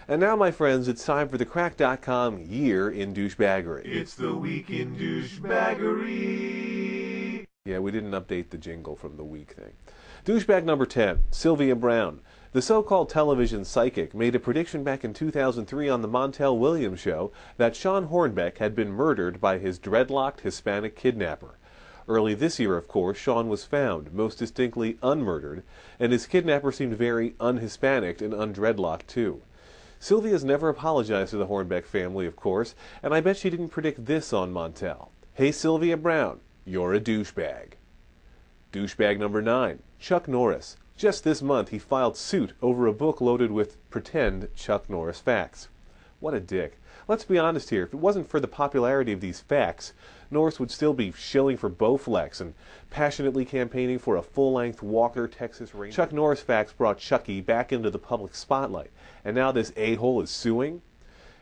And now, my friends, it's time for the Crack.com Year in Douchebaggery. It's the week in Douchebaggery. Yeah, we didn't update the jingle from the week thing. Douchebag number 10, Sylvia Browne. The so-called television psychic made a prediction back in 2003 on the Montel Williams show that Sean Hornbeck had been murdered by his dreadlocked Hispanic kidnapper. Early this year, of course, Sean was found, most distinctly unmurdered, and his kidnapper seemed very un-Hispanic and undreadlocked too. Sylvia's never apologized to the Hornbeck family, of course, and I bet she didn't predict this on Montel. Hey, Sylvia Browne, you're a douchebag. Douchebag number 9, Chuck Norris. Just this month, he filed suit over a book loaded with pretend Chuck Norris facts. What a dick. Let's be honest here, if it wasn't for the popularity of these facts, Norris would still be shilling for Bowflex and passionately campaigning for a full-length Walker Texas Ranger. Chuck Norris facts brought Chucky back into the public spotlight, and now this a-hole is suing?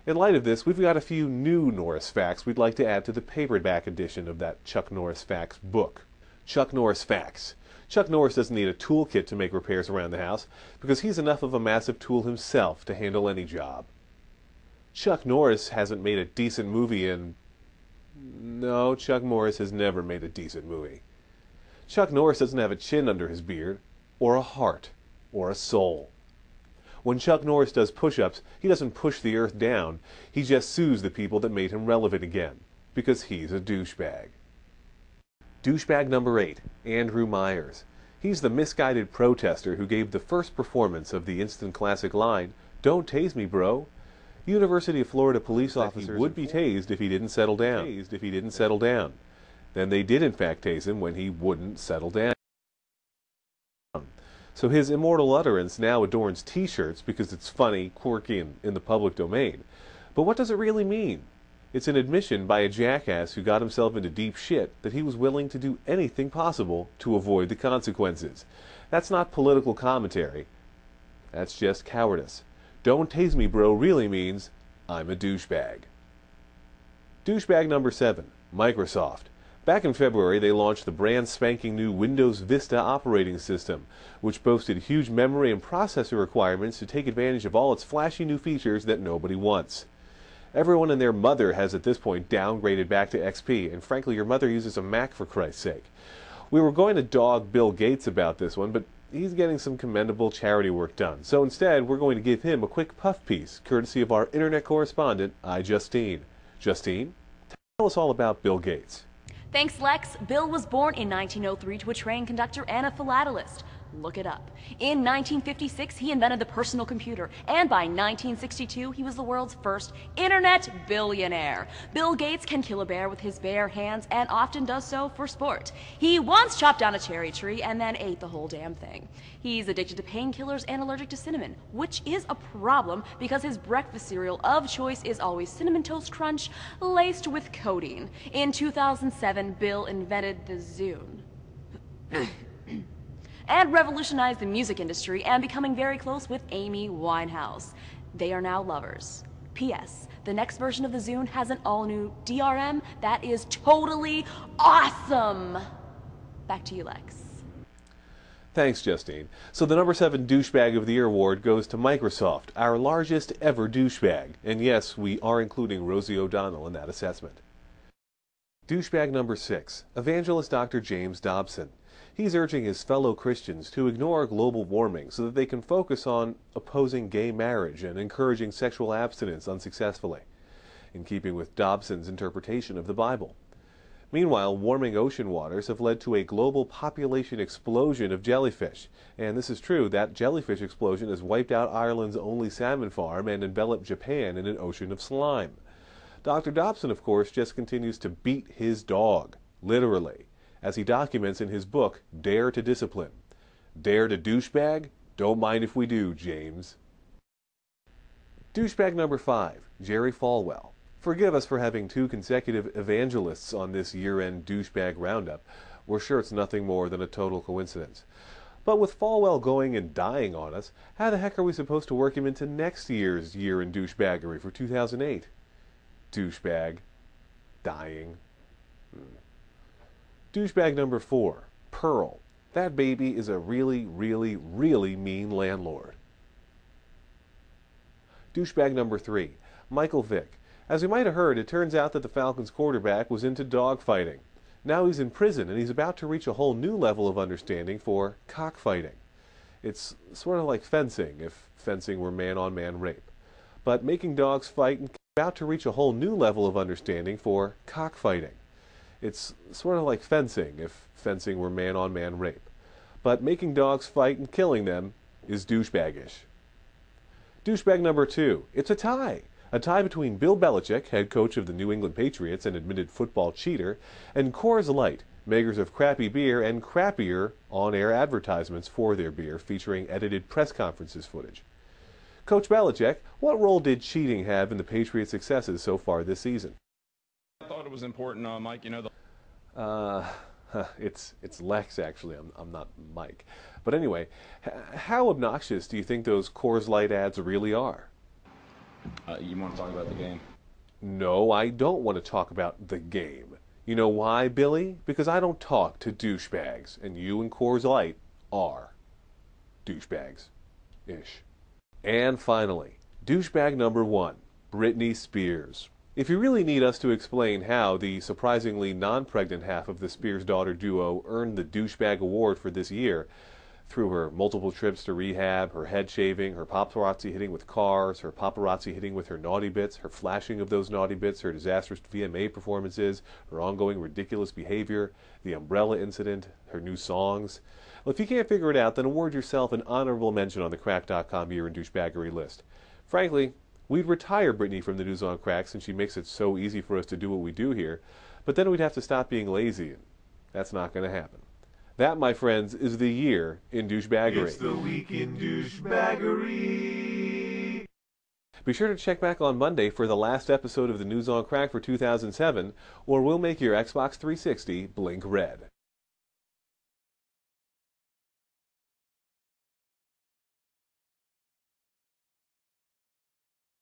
In light of this, we've got a few new Norris facts we'd like to add to the paperback edition of that Chuck Norris Facts book. Chuck Norris Facts. Chuck Norris doesn't need a toolkit to make repairs around the house because he's enough of a massive tool himself to handle any job. Chuck Norris hasn't made a decent movie in... No, Chuck Norris has never made a decent movie. Chuck Norris doesn't have a chin under his beard, or a heart, or a soul. When Chuck Norris does push-ups, he doesn't push the earth down, he just sues the people that made him relevant again, because he's a douchebag. Douchebag number 8, Andrew Myers. He's the misguided protester who gave the first performance of the instant classic line, "Don't tase me, bro." University of Florida police officers would be tased if he didn't settle down. Then they did in fact tase him when he wouldn't settle down. So his immortal utterance now adorns t-shirts because it's funny, quirky, and in the public domain. But what does it really mean? It's an admission by a jackass who got himself into deep shit that he was willing to do anything possible to avoid the consequences. That's not political commentary. That's just cowardice. "Don't tase me, bro" really means, I'm a douchebag. Douchebag number 7, Microsoft. Back in February, they launched the brand spanking new Windows Vista operating system, which boasted huge memory and processor requirements to take advantage of all its flashy new features that nobody wants. Everyone and their mother has at this point downgraded back to XP, and frankly, your mother uses a Mac for Christ's sake. We were going to dog Bill Gates about this one, but he's getting some commendable charity work done. So instead, we're going to give him a quick puff piece, courtesy of our internet correspondent, Justine. Justine, tell us all about Bill Gates. Thanks, Lex. Bill was born in 1903 to a train conductor and a philatelist. Look it up. In 1956, he invented the personal computer, and by 1962, he was the world's first internet billionaire. Bill Gates can kill a bear with his bare hands and often does so for sport. He once chopped down a cherry tree and then ate the whole damn thing. He's addicted to painkillers and allergic to cinnamon, which is a problem because his breakfast cereal of choice is always Cinnamon Toast Crunch laced with codeine. In 2007, Bill invented the Zune. And revolutionized the music industry and becoming very close with Amy Winehouse. They are now lovers. P.S. The next version of the Zune has an all-new DRM that is totally awesome. Back to you, Lex. Thanks, Justine. So the number 7 Douchebag of the Year award goes to Microsoft, our largest ever douchebag. And yes, we are including Rosie O'Donnell in that assessment. Douchebag number 6, Evangelist Dr. James Dobson. He's urging his fellow Christians to ignore global warming so that they can focus on opposing gay marriage and encouraging sexual abstinence unsuccessfully, in keeping with Dobson's interpretation of the Bible. Meanwhile, warming ocean waters have led to a global population explosion of jellyfish. And this is true, that jellyfish explosion has wiped out Ireland's only salmon farm and enveloped Japan in an ocean of slime. Dr. Dobson, of course, just continues to beat his dog, literally, as he documents in his book, Dare to Discipline. Dare to douchebag? Don't mind if we do, James. Douchebag number 5, Jerry Falwell. Forgive us for having 2 consecutive evangelists on this year-end douchebag roundup. We're sure it's nothing more than a total coincidence. But with Falwell going and dying on us, how the heck are we supposed to work him into next year's Year in Douchebaggery for 2008? Douchebag. Dying. Douchebag number 4, Pearl. That baby is a really, really, really mean landlord. Douchebag number 3, Michael Vick. As you might have heard, it turns out that the Falcons quarterback was into dogfighting. Now he's in prison, and he's about to reach a whole new level of understanding for cockfighting. It's sort of like fencing, if fencing were man-on-man rape. But making dogs fight and about to reach a whole new level of understanding for cockfighting. It's sort of like fencing, if fencing were man-on-man rape. But making dogs fight and killing them is douchebaggish. Douchebag number 2, it's a tie. A tie between Bill Belichick, head coach of the New England Patriots and admitted football cheater, and Coors Light, makers of crappy beer and crappier on-air advertisements for their beer featuring edited press conferences footage. Coach Belichick, what role did cheating have in the Patriots' successes so far this season? I thought it was important, Mike, It's Lex, actually. I'm not Mike. But anyway, how obnoxious do you think those Coors Light ads really are? You want to talk about the game? No, I don't want to talk about the game. You know why, Billy? Because I don't talk to douchebags, and you and Coors Light are douchebags-ish. And finally, douchebag number 1, Britney Spears. If you really need us to explain how the surprisingly non-pregnant half of the Spears-daughter duo earned the Douchebag Award for this year, through her multiple trips to rehab, her head shaving, her paparazzi hitting with cars, her paparazzi hitting with her naughty bits, her flashing of those naughty bits, her disastrous VMA performances, her ongoing ridiculous behavior, the umbrella incident, her new songs. Well, if you can't figure it out, then award yourself an honorable mention on the Crack.com Year in Douchebaggery list. Frankly, we'd retire Britney from the News on Crack since she makes it so easy for us to do what we do here, but then we'd have to stop being lazy, and that's not going to happen. That, my friends, is the year in douchebaggery. It's the week in douchebaggery. Be sure to check back on Monday for the last episode of the News on Crack for 2007, or we'll make your Xbox 360 blink red.